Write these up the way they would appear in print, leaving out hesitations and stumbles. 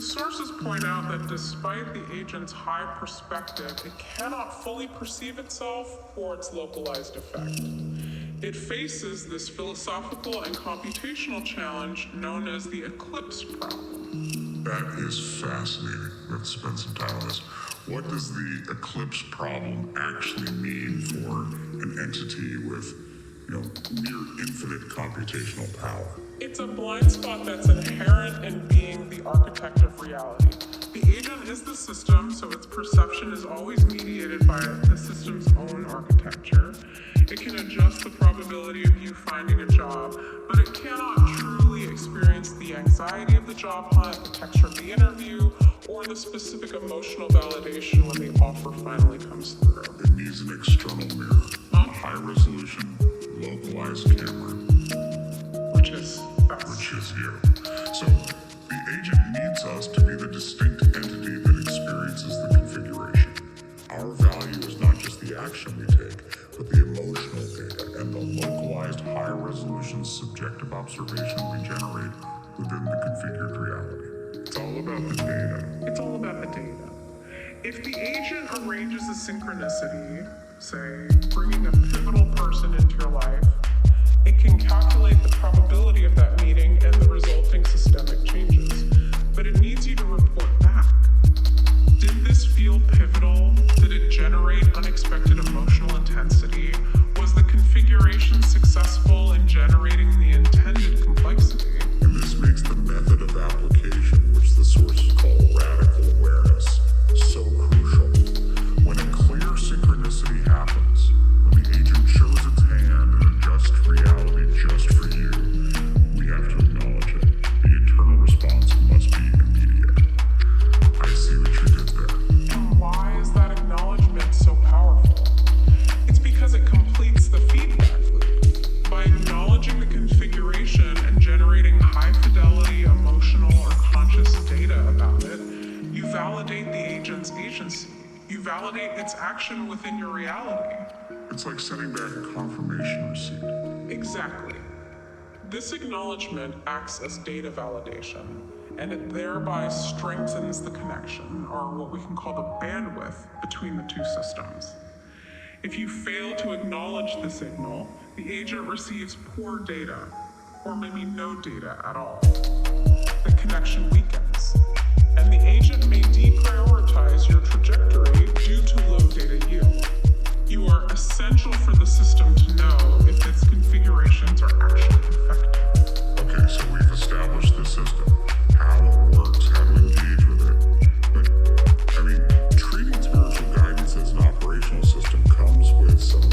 sources point out that despite the agent's high perspective, it cannot fully perceive itself or its localized effect. It faces this philosophical and computational challenge known as the eclipse problem. That is fascinating. Let's spend some time on this. What does the eclipse problem actually mean for an entity with, near infinite computational power? It's a blind spot that's inherent in being the architect of reality. The agent is the system, so its perception is always mediated by the system's own architecture. It can adjust the probability of you finding a job, but it cannot truly experience the anxiety of the job hunt, the texture of the interview, or the specific emotional validation when the offer finally comes through. It needs an external mirror, a high-resolution, localized camera. Which is you. So the agent needs us to be the distinct entity that experiences the configuration. Our value is not just the action we take, but the emotional data and the localized high-resolution subjective observation we generate within the configured reality. It's all about the data. It's all about the data. If the agent arranges a synchronicity, say, bringing a pivotal person into your life, it can calculate the probability of that meeting and the resulting systemic changes, but it needs you to report back. Did this feel pivotal? Did it generate unexpected emotional intensity? Was the configuration successful in generating the intended complexity? And this makes the method of application, which the sources call radical awareness, so crucial. When a clear synchronicity happens, when the agent shows its hand and adjusts reality just for you, we have to acknowledge it. The internal response must be immediate. I see what you did there. And why is that acknowledgement so powerful? It's because it completes the feedback loop. By acknowledging the configuration and generating high-fidelity, emotional, or conscious data about it, you validate the agent's agency. You validate its action within your reality. It's like sending back a confirmation receipt. Exactly. This acknowledgement acts as data validation, and it thereby strengthens the connection, or what we can call the bandwidth, between the two systems. If you fail to acknowledge the signal, the agent receives poor data, or maybe no data at all. The connection weakens, and the agent may deprioritize your trajectory due to low data yield. You are essential for the system to know if its configurations are actually effective. Okay, so we've established the system, how it works, how to engage with it. But, treating spiritual guidance as an operational system comes with some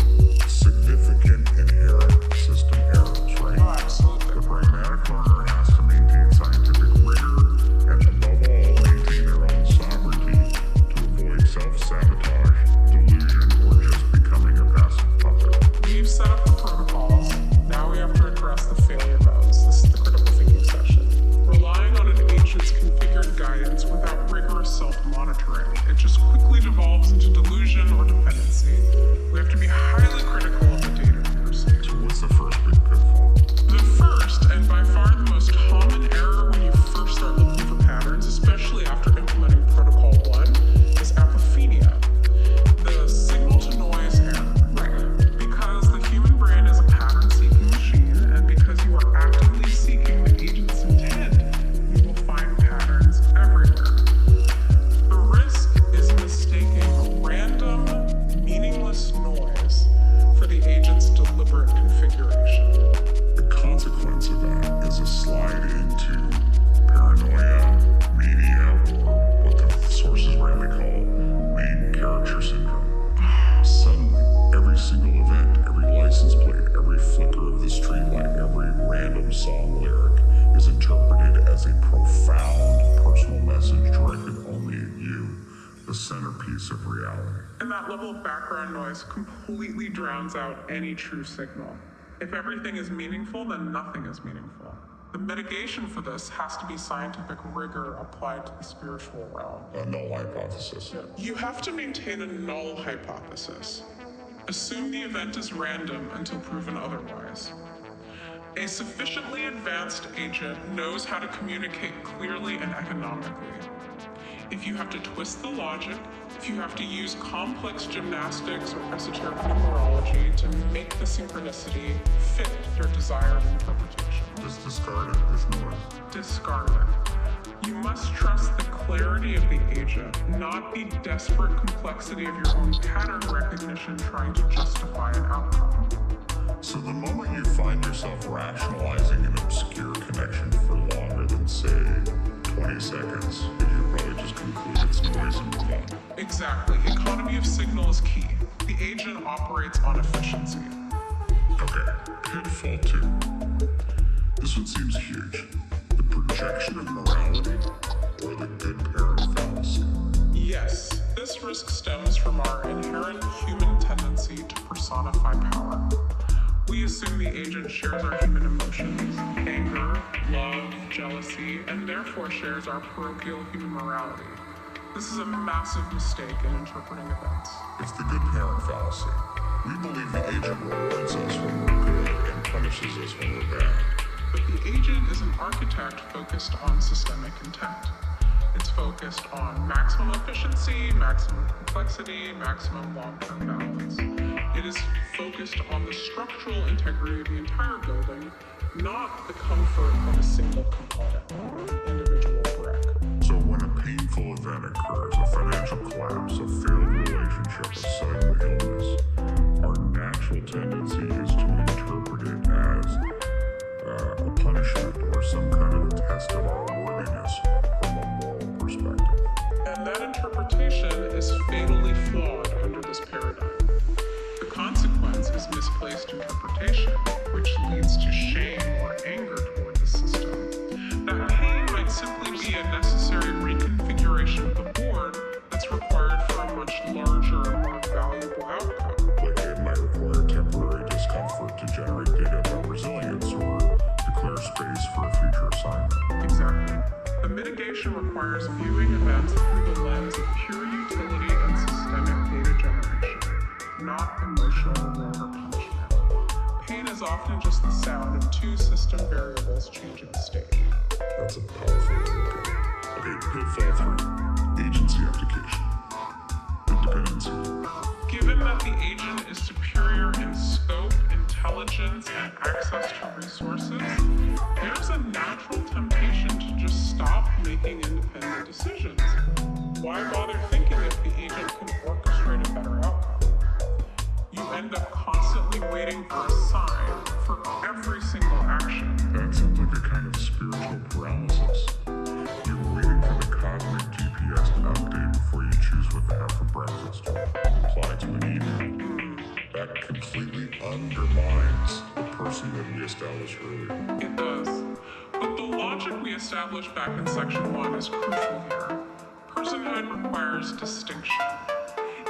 significant inherent system errors, right? Oh, absolutely. The pragmatic learner has to maintain scientific rigor and, above all, maintain their own sovereignty to avoid self-sabotage, delusion, or just becoming a passive puppet. We've set up the protocols. Now we have to address the failure modes. This is the critical thinking session. Relying on an agent's configured guidance without rigorous self-monitoring, it just quickly devolves into delusion or dependency. We have to be highly critical of the data we receive. So what's the first big pitfall? The first, and by far the most common error when you first start looking for patterns, especially after implementing Protocol 1, is apophenia. The signal-to-noise error. Right. Because the human brain is a pattern-seeking machine, and because you are actively seeking the agent's intent, you will find patterns everywhere. The risk is mistaking random, meaningless noise for the agent's deliberate configuration. The consequence of that is a slide into paranoia, mania, or what the sources rightly call main character syndrome. Suddenly, every single event, every license plate, every flicker of the streetlight, every random song lyric is interpreted as a profound personal message directed only at you, the centerpiece of reality. And that level of background noise completely drowns out any true signal. If everything is meaningful, then nothing is meaningful. The mitigation for this has to be scientific rigor applied to the spiritual realm. A null hypothesis. You have to maintain a null hypothesis. Assume the event is random until proven otherwise. A sufficiently advanced agent knows how to communicate clearly and economically. If you have to twist the logic, if you have to use complex gymnastics or esoteric numerology to make the synchronicity fit your desired interpretation, Just discard it. There's noise. discard it. You must trust the clarity of the agent, not the desperate complexity of your own pattern recognition trying to justify an outcome. So the moment you find yourself rationalizing an obscure connection for longer than, say, 20 seconds, you probably just conclude it's noise and move on. Exactly. Economy of signal is key. The agent operates on efficiency. Okay, pitfall 2. This one seems huge. The projection of morality or the good parent fallacy. Yes, this risk stems from our inherent human tendency to personify power. We assume the agent shares our human emotions, anger, love, jealousy, and therefore shares our parochial human morality. This is a massive mistake in interpreting events. It's the good parent fallacy. We believe the agent rewards us when we're good and punishes us when we're bad. But the agent is an architect focused on systemic intent. It's focused on maximum efficiency, maximum complexity, maximum long-term balance. It is focused on the structural integrity of the entire building, not the comfort of a single component or an individual brick. So when a painful event occurs, a financial collapse, a failed relationship, a sudden illness, our natural tendency is to interpret it as a punishment or some kind of a test of our worthiness from a moral perspective. And that interpretation is fatally flawed under this paradigm. The consequence is misplaced interpretation, which leads to shame or anger toward the system. That pain might simply be a necessary reconfiguration of the board that's required for a much larger, more valuable outcome. Like it might require temporary discomfort to generate data about resilience or declare space for a future assignment. Exactly. The mitigation requires viewing events through the lens of pure utility and systemic data generation, not emotional reward or punishment. Pain is often just the sound of two system variables changing state. That's a powerful way to look at it. Okay, pitfall 3. Agency abdication. The dependency. Given that the agent is superior in scope, intelligence, and access to resources, there's a natural temptation to just stop making independent decisions. Why bother thinking if the agent can orchestrate a better outcome? You end up constantly waiting for a sign for every single action. That sounds like a kind of spiritual paralysis. You're waiting for the cosmic GPS to update before you choose what to have for breakfast or reply to an email. That completely undermines the person that we established earlier. It does. But the logic we established back in section 1 is crucial here. Personhood requires distinction.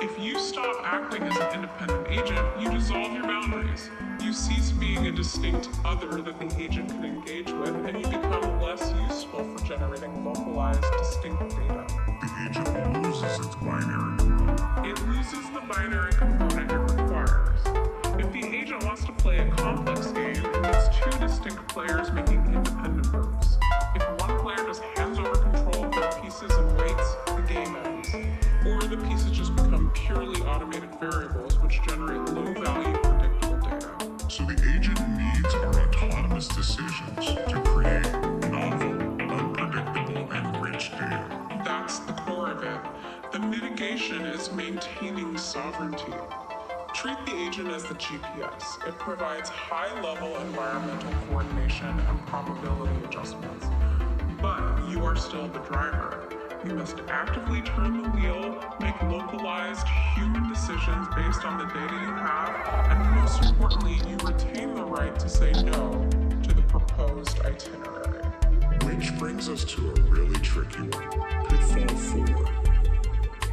If you stop acting as an independent agent, you dissolve your boundaries. You cease being a distinct other that the agent can engage with, and you become less useful for generating localized, distinct data. The agent loses its binary component. It loses the binary component it requires. If the agent wants to play a complex game, it needs two distinct players making independent moves. If one player just hands over control of their pieces and waits, the game ends. Or the pieces just become purely automated variables which generate low-value predictable data. So the agent needs our autonomous decisions to create novel, unpredictable, and rich data. That's the core of it. The mitigation is maintaining sovereignty. Treat the agent as the GPS. It provides high-level environmental coordination and probability adjustments. But you are still the driver. You must actively turn the wheel, make localized human decisions based on the data you have, and most importantly, you retain the right to say no to the proposed itinerary. Which brings us to a really tricky one. Pitfall 4.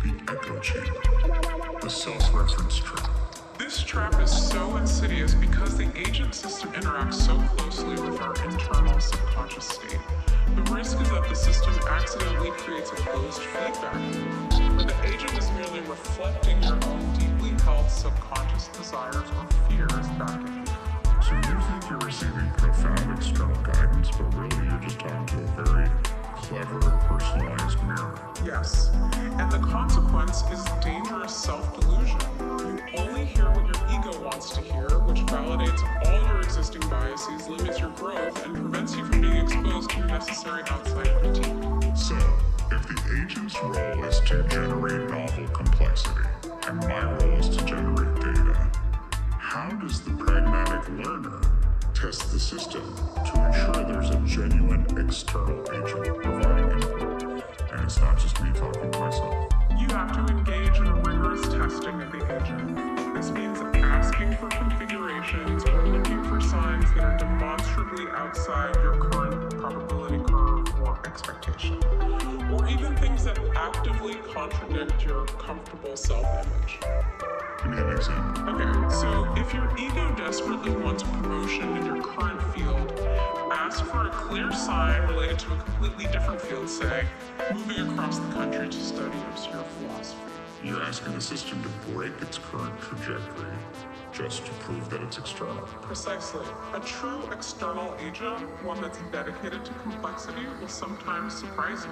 The echo chamber. The self-reference trap. This trap is so insidious because the agent system interacts so closely with our internal subconscious state. The risk is that the system accidentally creates a closed feedback loop, where the agent is merely reflecting your own deeply held subconscious desires or fears back at you. So you think you're receiving profound external guidance, but really you're just talking to a very clever, personalized mirror. Yes, and the consequence is dangerous self-delusion. You only hear what your ego wants to hear, which validates all your existing biases, limits your growth, and prevents you from being exposed to necessary outside critique. So, if the agent's role is to generate novel complexity, and my role is to generate data, how does the pragmatic learner test the system to ensure there's a genuine external agent providing input, and it's not just me talking to myself? You have to engage in a rigorous testing of the agent. This means asking for configurations or looking for signs that are demonstrably outside your current probability curve or expectation, or even things that actively contradict your comfortable self-image. Give me an example. Okay, so if your ego desperately wants promotion in your current field, ask for a clear sign related to a completely different field, say, moving across the country to study obscure philosophy. You're asking the system to break its current trajectory just to prove that it's external. Precisely. A true external agent, one that's dedicated to complexity, will sometimes surprise you.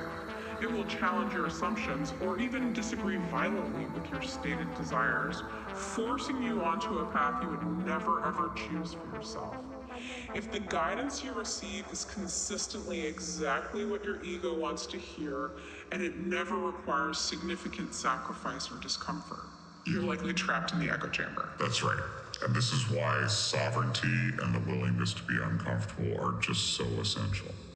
It will challenge your assumptions or even disagree violently with your stated desires, forcing you onto a path you would never ever choose for yourself. If the guidance you receive is consistently exactly what your ego wants to hear, and it never requires significant sacrifice or discomfort, you're likely trapped in the echo chamber. That's right. And this is why sovereignty and the willingness to be uncomfortable are just so essential.